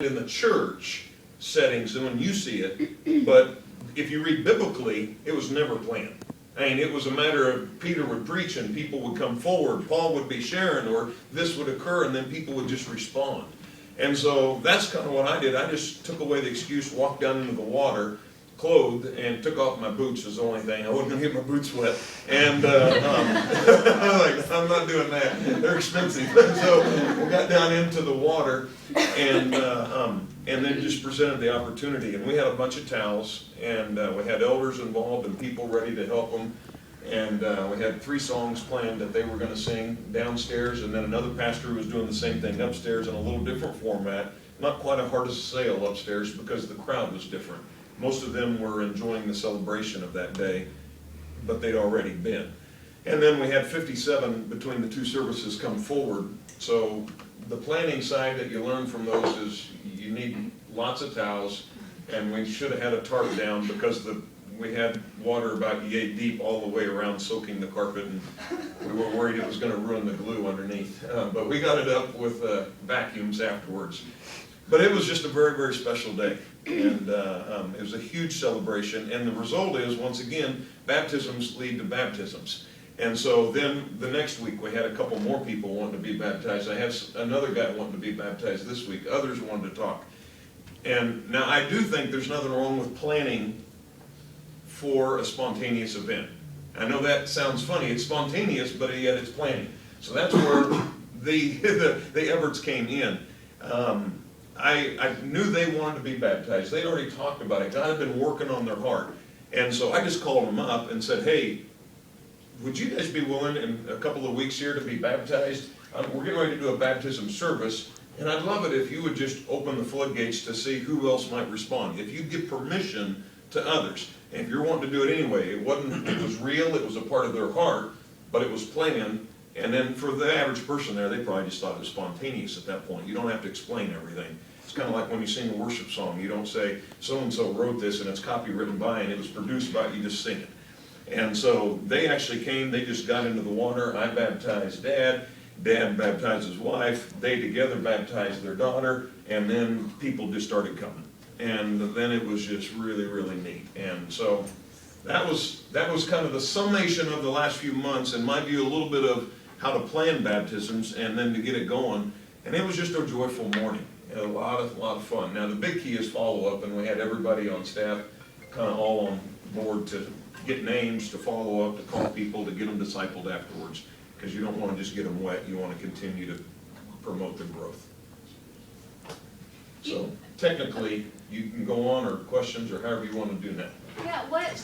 in the church settings and when you see it, but if you read biblically, it was never planned. I mean, it was a matter of Peter would preach and people would come forward, Paul would be sharing, or this would occur, and then people would just respond. And so that's kind of what I did. I just took away the excuse, walked down into the water, clothed, and took off my boots was the only thing. I wasn't going to get my boots wet. And I'm like, I'm not doing that. They're expensive. So we got down into the water and then just presented the opportunity. And we had a bunch of towels, and we had elders involved and people ready to help them. And we had 3 songs planned that they were going to sing downstairs, and then another pastor who was doing the same thing upstairs in a little different format. Not quite a hard as a sale upstairs because the crowd was different. Most of them were enjoying the celebration of that day, but they'd already been. And then we had 57 between the 2 services come forward. So the planning side that you learn from those is you need lots of towels, and we should have had a tarp down because we had water about yay deep all the way around soaking the carpet, and we were worried it was going to ruin the glue underneath. But we got it up with vacuums afterwards. But it was just a very, very special day, and it was a huge celebration, and the result is, once again, baptisms lead to baptisms. And so then the next week we had a couple more people wanting to be baptized. I had another guy wanting to be baptized this week. Others wanted to talk. And now I do think there's nothing wrong with planning for a spontaneous event. I know that sounds funny. It's spontaneous, but yet it's planning. So that's where the Everts came in. I knew they wanted to be baptized. They'd already talked about it. God had been working on their heart. And so I just called them up and said, hey, would you guys be willing in a couple of weeks here to be baptized? We're getting ready to do a baptism service, and I'd love it if you would just open the floodgates to see who else might respond. If you give permission to others. And if you're wanting to do it anyway, it was real, it was a part of their heart, but it was planned. And then for the average person there, they probably just thought it was spontaneous at that point. You don't have to explain everything. It's kind of like when you sing a worship song. You don't say, so-and-so wrote this and it's copywritten by and it was produced by, you just sing it. And so they actually came, they just got into the water. I baptized Dad. Dad baptized his wife. They together baptized their daughter. And then people just started coming. And then it was just really, really neat. And so that was kind of the summation of the last few months, in my view, a little bit of how to plan baptisms and then to get it going. And it was just a joyful morning. A lot of fun. Now the big key is follow-up, and we had everybody on staff kind of all on board to get names, to follow up, to call people, to get them discipled afterwards. Because you don't want to just get them wet, you want to continue to promote their growth. So technically, you can go on, or questions, or however you want to do that. Yeah, what